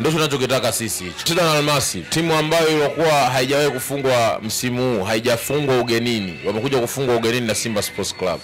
Ndio tunachokitaka sisi. Cheza na Almasi, timu ambayo ilikuwa haijawahi kufungwa msimu huu, haijafungwa ugenini. Wamekuja kufungwa ugenini na Simba Sports Club.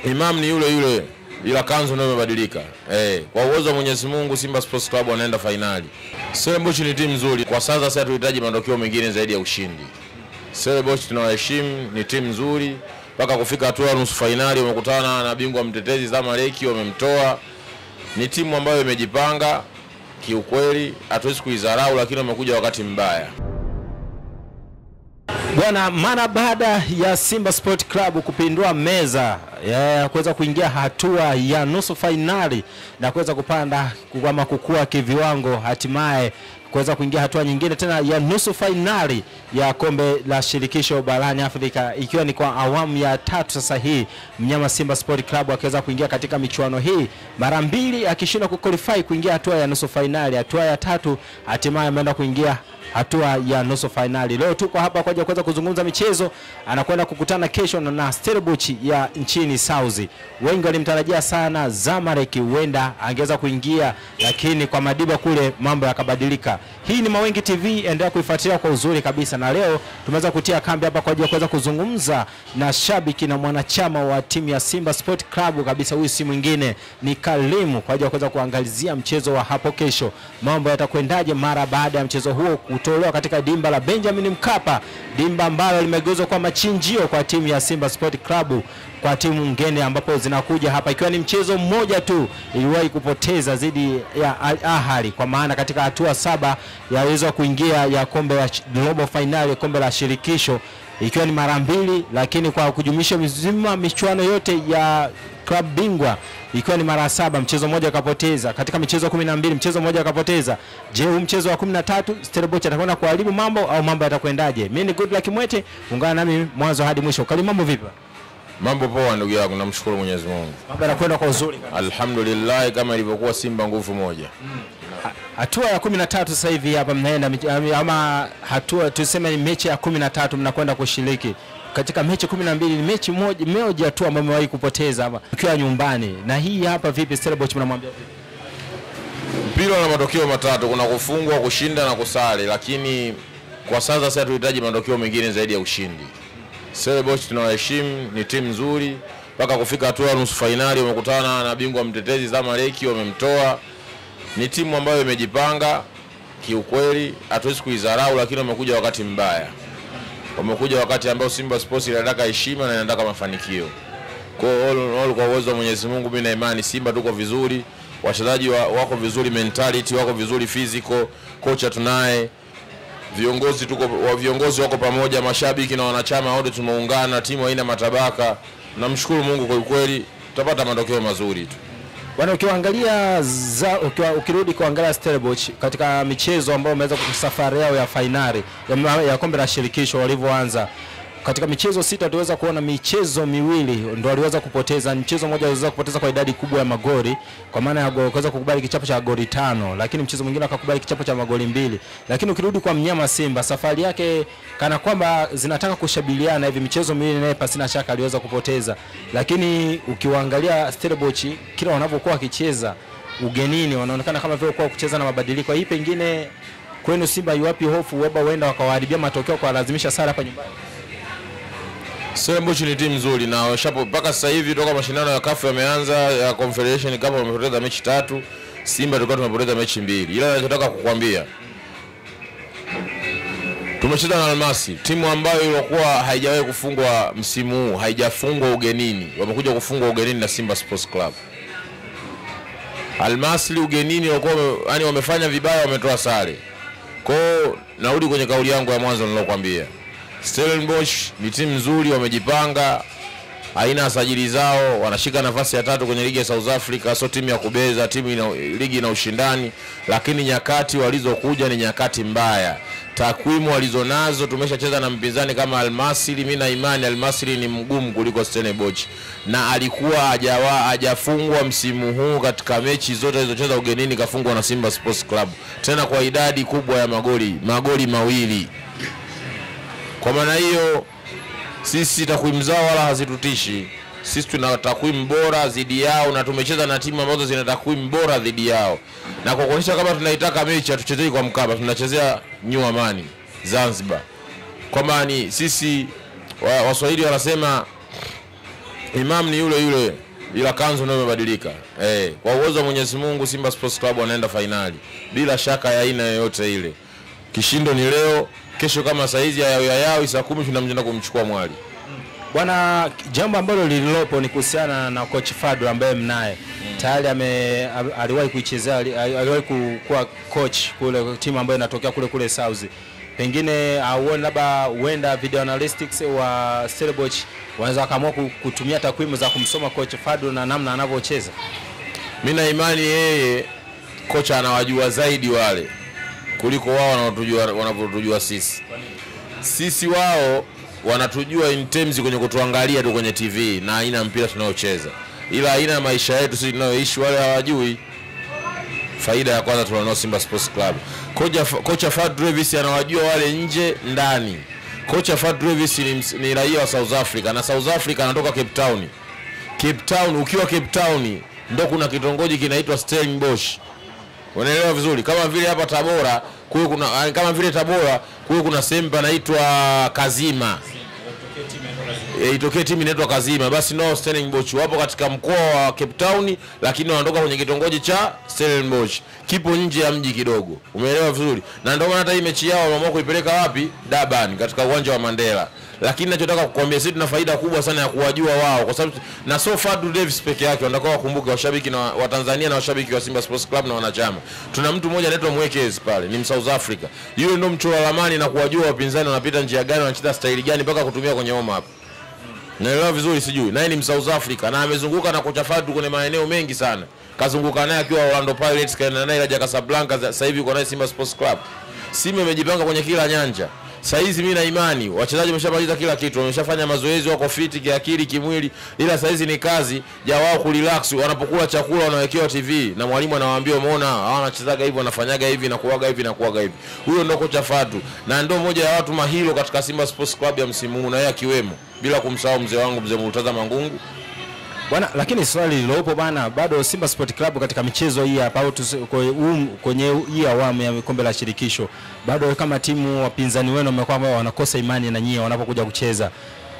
Imam ni yule yule, ila kanzu ndio imebadilika. Kwa uwezo wa Mwenyezi Mungu Simba Sports Club wanaenda finali. Stellenbosch ni timu nzuri. Kwa sasa tunahitaji matokeo mengine zaidi ya ushindi. Stellenbosch tunawaheshimu, ni timu nzuri. Mpaka kufika hatua ya nusu finali wamekutana na bingwa mtetezi Zamalek, wamemtoa. Ni timu ambayo imejipanga kiukweli, hatuwezi kuidharau, lakini wamekuja wakati mbaya. Bwana, mara baada ya Simba Sport Club kupindua meza ya kuweza kuingia hatua ya nusu finali na kuweza kupanda kama kukua kiviwango, hatimaye kuweza kuingia hatua nyingine tena ya nusu finali ya kombe la shirikisho barani Afrika, ikiwa ni kwa awamu ya 3 sasa hii. Mnyama Simba Sport Club akaweza kuingia katika michuano hii mara mbili, akishindwa kuqualify kuingia hatua ya nusu finali. Hatua ya 3 hatimaye ameenda kuingia hatua ya nusu finali. Leo tuko hapa kwa ajili ya kuweza kuzungumza michezo. Anakwenda kukutana kesho na Stellenbosch ya nchini Saudi. Wengi walimtarajia sana Zamalek huenda angeweza kuingia, lakini kwa Madiba kule mambo yakabadilika. Hii ni Mawengi TV, endelea kuifuatilia kwa uzuri kabisa. Na leo tumeweza kutia kambi hapa kwa ajili ya kuweza kuzungumza na shabiki na mwanachama wa timu ya Simba Sport Club kabisa. Huyu si mwingine ni Kalimu, kwa ajili ya kuweza kuangalizia mchezo wa hapo kesho. Mambo yatakwendaje mara baada ya mchezo huo kutolewa katika dimba la Benjamin Mkapa, dimba ambalo limegeuzwa kwa machinjio kwa timu ya Simba Sport Club, kwa timu ngeni ambapo zinakuja hapa, ikiwa ni mchezo mmoja tu iliwahi kupoteza dhidi ya Al Ahly, kwa maana katika hatua 7 yaweza kuingia ya kombe la robo finali, kombe la shirikisho, ikiwa ni mara 2, lakini kwa kujumlisha mzima michuano yote ya club bingwa ikiwa ni mara 7, mchezo mmoja akapoteza. Katika michezo 12 mchezo mmoja akapoteza. Je, huu mchezo wa 13 Stellenbosch atakwenda kuharibu mambo au mambo yatakwendaje? Mimi ni Good Luck Mwete, ungana nami mwanzo hadi mwisho. Kali, mambo vipi? Mambo poa ndugu yangu, namshukuru Mwenyezi Mungu. Mambo yanakwenda kwa uzuri kabisa. Alhamdulillah, kama ilivyokuwa Simba nguvu moja. Hatua ya 13 sasa hivi hapa mnaenda, ama hatua tuseme ni mechi ya 13 mnakwenda kushiriki. Katika mechi 12 ni mechi moja tu ambayo mmewahi kupoteza hapa ukiwa nyumbani. Na hii hapa vipi Stellenbosch, mnamwambia vipi? Mpira na matokeo matatu, kuna kufungwa, kushinda na kusali, lakini kwa sasa tunahitaji matokeo mengine zaidi ya ushindi. Stellenbosch tunawaheshimu, ni timu nzuri. Mpaka kufika hatua ya nusu finali wamekutana na bingwa mtetezi Zamalek, wamemtoa. Ni timu ambayo imejipanga kiukweli, hatuwezi kuidharau, lakini wamekuja wakati mbaya. Wamekuja wakati ambao Simba Sports inataka heshima na inataka mafanikio. Kwa all kwa uwezo wa Mwenyezi Mungu, mimi na imani Simba tuko vizuri, wachezaji wako vizuri, mentality wako vizuri, physical, kocha tunaye, viongozi wako pamoja, mashabiki na wanachama wote tumeungana, timu haina matabaka. Namshukuru Mungu kwa kweli, tutapata matokeo mazuri tu. Bwana, ukiangalia ukirudi kuangalia Stellenbosch katika michezo ambayo wameweza kusafari yao ya finali ya kombe la shirikisho walivyoanza, katika michezo 6 tuweza kuona michezo 2 ndio waliweza kupoteza. Mchezo mmoja waliweza kupoteza kwa idadi kubwa ya magoli, kwa maana ya kuweza kukubali kichapo cha goli 5, lakini mchezo mwingine akakubali kichapo cha magoli 2. Lakini ukirudi kwa mnyama Simba, safari yake kana kwamba zinataka kushabihiana hivi, michezo 2 naye pasina shaka aliweza kupoteza. Lakini ukiwaangalia Stellenbosch kila wanapokuwa wakicheza ugenini wanaonekana kama vile kwa kucheza na mabadiliko. Hii pengine kwenu Simba iwapi hofu weba huenda wakawaharibia matokeo kwa lazimisha sare hapa nyumbani? Stellenbosch ni timu nzuri na mpaka sasa hivi toka mashindano ya CAF yameanza ya Confederation Cup wamepoteza mechi 3, Simba tulikuwa tumepoteza mechi 2. Ila nataka kukwambia tumecheza na Almasi, timu ambayo ilikuwa haijawahi kufungwa msimu huu, haijafungwa ugenini. Wamekuja kufungwa ugenini na Simba Sports Club. Almasi ugenini walikuwa yani wamefanya vibaya, wametoa sare. Kwa hiyo narudi kwenye kauli yangu ya mwanzo nilokuambia. Stellenbosch ni timu nzuri, wamejipanga, haina sajili zao, wanashika nafasi ya 3 kwenye ligi ya South Africa. So timu ya kubeza, timu ligi na ushindani, lakini nyakati walizokuja ni nyakati mbaya. Takwimu walizonazo, tumeshacheza na mpinzani kama Al-Masry. Mimi na imani Al-Masry ni mgumu kuliko Stellenbosch, na alikuwa hajafungwa msimu huu katika mechi zote alizocheza ugenini, kafungwa na Simba Sports Club, tena kwa idadi kubwa ya magoli 2. Kwa maana hiyo sisi takwimu zao wala hazitutishi. Sisi tuna takwimu bora dhidi yao na tumecheza na timu ambazo zina takwimu bora dhidi yao. Na kwa kuonyesha kama tunaitaka mechi hatuchezei kwa Mkapa, tunachezea New Amani Zanzibar. Kwa maana sisi Waswahili wanasema imam ni yule yule ila kanzu ndio imebadilika. Kwa uwezo wa Mwenyezi Mungu Simba Sports Club wanaenda finali bila shaka ya aina yoyote ile. Kishindo ni leo, kesho kama saizi yao saa 10 tunamjenda kumchukua mwali. Bwana, jambo ambalo lililopo ni kuhusiana na coach Fadlu ambaye mnaye. Tayari aliwahi kuichezea, aliwahi kuwa coach kule timu ambayo inatokea kule South. Pengine auone labda huenda video analytics wa Stellenbosch wanaweza kaamua kutumia takwimu za kumsoma coach Fadlu na namna anavyocheza. Mimi na imani yeye kocha anawajua zaidi wale kuliko wao wanavyotujua sisi. Sisi wao wanatujua in terms kwenye kutuangalia tu kwenye TV na aina mpira tunaocheza. Ila aina maisha yetu sisi tunayoishi wale hawajui. Faida ya kwanza tunanao Simba Sports Club. Kocha Fadlu Davis anawajua wale nje ndani. Kocha Fadlu Davis ni raia wa South Africa na South Africa anatoka Cape Town. Cape Town, ukiwa Cape Town ndio kuna kitongoji kinaitwa Stellenbosch. Unaelewa vizuri? Kama vile hapa Tabora, kuna sehemu panaitwa Kazima. Itokee timu inaitwa Kazima, basi no Stellenbosch wapo katika mkoa wa Cape Town lakini wanatoka kwenye kitongoji cha Stellenbosch. Kipo nje ya mji kidogo. Umeelewa vizuri? Na ndio maana hata hii mechi yao wameamua kuipeleka wapi? Durban katika uwanja wa Mandela. Lakini ninachotaka kukuambia sisi tuna faida kubwa sana ya kuwajua wao kwa sababu na so Fadlu Davis peke yake wanataka wakumbuke washabiki na wa Tanzania na washabiki wa Simba Sports Club na wanachama. Tuna mtu mmoja anaitwa Mwekezi pale, ni South Africa. Yule ndio mchora ramani na kuwajua wapinzani wanapita njia gani, wanacheza style gani mpaka kutumia kwenye home up. Naelewa vizuri sijui. Naye ni South Africa na amezunguka na kocha Fadlu kwenye maeneo mengi sana. Kazunguka naye akiwa Orlando Pirates, kaenda naye Raja Casablanca, sasa hivi yuko naye Simba Sports Club. Simba imejipanga kwenye kila nyanja. Sasa hizi mimi na imani wachezaji wameshamaliza kila kitu, wameshafanya mazoezi, wako fit kiakili, kimwili, ila sasa hizi ni kazi ya wao kurelax. Wanapokula chakula wanawekewa TV na mwalimu anawaambia umeona hawa wanachezaga hivi, wanafanyaga hivi na kuaga hivi na kuaga hivi. Huyo ndio kocha Fadlu na ndio mmoja ya watu mahilo katika Simba Sports Club ya msimu huu na yeye akiwemo, bila kumsahau mzee wangu mzee Murtaza Mangungu. Bwana, lakini swali lilopo bwana, bado Simba Sport Club katika michezo hii hapa au kwenye hii awamu ya kombe la shirikisho, bado kama timu wapinzani wenu wamekuwa wanakosa imani na nyie wanapokuja kucheza.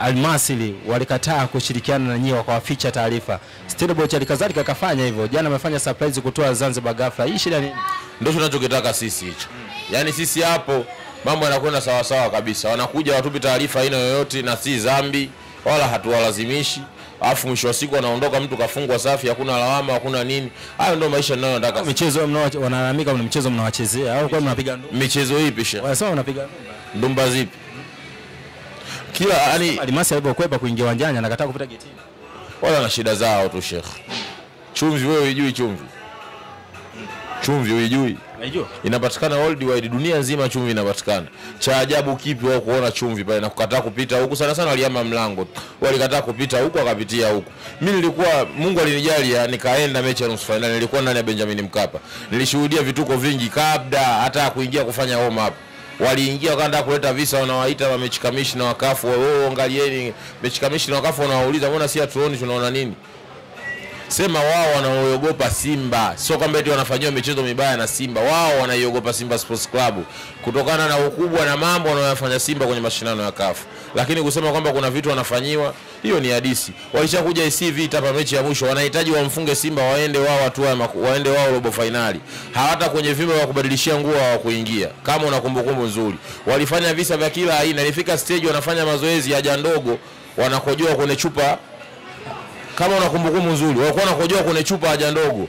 Almasili walikataa kushirikiana na nyie, wakawaficha taarifa. Stellenbosch alikadhalika kafanya hivyo. Jana amefanya surprise kutoa Zanzibar ghafla. Hii shida nini? Ndio tunachokitaka sisi hicho. Yaani sisi hapo mambo yanakwenda sawa sawa kabisa. Wanakuja watupi taarifa aina yoyote na si dhambi wala hatuwalazimishi. Alafu mwisho wa siku anaondoka mtu kafungwa safi, hakuna lawama, hakuna nini. Hayo ndio maisha ninayotaka. Michezo wanalalamika kuna michezo mnawachezea au kwa mnapiga ndumba? Michezo ipi sha? Wanasema mnapiga ndumba. Ndumba zipi? Kila yani Alimasi alipokwepa kuingia uwanjani anakataa kupita getini. Wala na shida zao tu Sheikh. Chumvi wewe unijui chumvi? Chumvi unijui? Unajua? Inapatikana worldwide, dunia nzima chumvi inapatikana. Cha ajabu kipi wao kuona chumvi pale na kukataa kupita huku? Sana sana waliama mlango. Walikataa kupita huku akapitia huku. Mimi nilikuwa Mungu alinijalia nikaenda mechi ya nusu finali, nilikuwa ndani ya Benjamin Mkapa. Nilishuhudia vituko vingi kabla hata kuingia kufanya home up. Waliingia wakaanza kuleta visa, wanawaita wa mechi commissioner wa CAF, wao angalieni mechi commissioner wa CAF, wanawauliza mbona si hatuoni tunaona nini? Sema wao wanaogopa Simba, sio kwamba eti wanafanywa michezo mibaya na Simba. Wao wanaiogopa Simba Sports Club kutokana na ukubwa na mambo wanayofanya Simba kwenye mashindano ya CAF. Lakini kusema kwamba kuna vitu wanafanyiwa, hiyo ni hadithi. Walishakuja IC Vita hapa mechi ya mwisho, wanahitaji wamfunge Simba waende wao waende wao robo finali. Hawata kwenye vimbe wa kubadilishia nguo wa kuingia. Kama una kumbukumbu nzuri, walifanya visa vya kila aina. Ilifika stage wanafanya mazoezi haja ndogo, wanakojoa kwenye chupa. Kama una kumbukumbu nzuri, walikuwa wanakojoa kwenye chupa haja ndogo.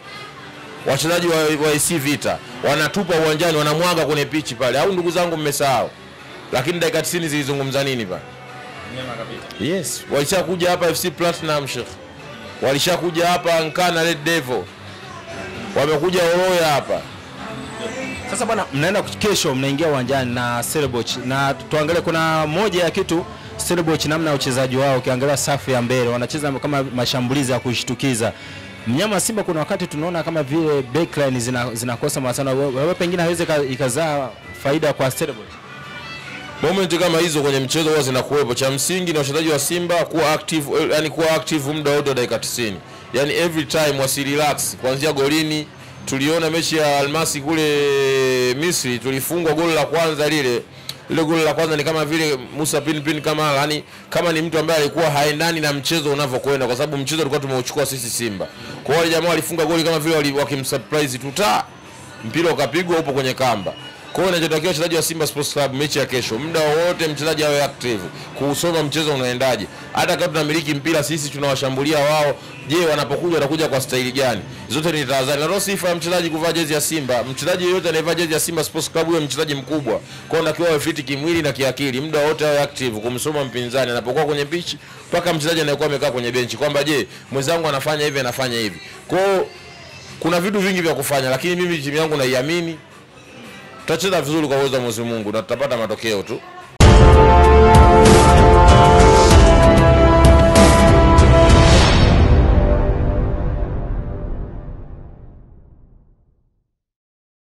Wachezaji wa IC Vita wanatupa uwanjani, wanamwaga kwenye pichi pale. Au ndugu zangu mmesahau? Lakini dakika 90 zilizungumza nini pale? Nyama kabisa. Yes, walishakuja hapa FC Platinum Sheikh. Walishakuja hapa Nkana Red Devil. Wamekuja Oroya hapa. Sasa bwana, mnaenda kesho, mnaingia uwanjani na Stellenbosch na tuangalie kuna moja ya kitu Stellenbosch, namna ya uchezaji wao. Ukiangalia safu ya mbele wanacheza kama mashambulizi ya kushtukiza. Mnyama Simba kuna wakati tunaona kama vile backline zinakosa masana. Wewe pengine haiwezi ikazaa faida kwa Stellenbosch. Moment kama hizo kwenye mchezo huwa zinakuwepo. Cha msingi na wachezaji wa Simba kuwa active, yani kuwa active muda wote dakika 90. Yani every time wasi relax kuanzia golini. Tuliona mechi ya Almasi kule Misri, tulifungwa goli la kwanza lile goli la kwanza ni kama vile Musa Pinpin kama yani kama ni mtu ambaye alikuwa haendani na mchezo unavyokwenda, kwa sababu mchezo ulikuwa tumeuchukua sisi Simba. Kwa hiyo jamaa walifunga goli kama vile wakimsurprise tuta mpira ukapigwa upo kwenye kamba. Kwa hiyo inachotakiwa wachezaji wa Simba Sports Club mechi ya kesho, muda wote mchezaji awe active, kuusoma mchezo unaendaje. Hata kama tunamiliki mpira sisi tunawashambulia wao, je, wanapokuja watakuja kwa staili gani? Zote ni tahadhari. Na ndio sifa ya mchezaji kuvaa jezi ya Simba. Mchezaji yeyote anayevaa jezi ya Simba Sports Club huyo mchezaji mkubwa. Kwa hiyo anakiwa awe fit kimwili na kiakili, muda wote awe active kumsoma mpinzani anapokuwa kwenye pitch, mpaka mchezaji anayekuwa amekaa kwenye benchi kwamba je, mwenzangu anafanya hivi anafanya hivi. Kwa hiyo kuna vitu vingi vya kufanya, lakini mimi timu yangu naiamini tutacheza vizuri kwa uwezo wa Mwenyezi Mungu na tutapata matokeo tu.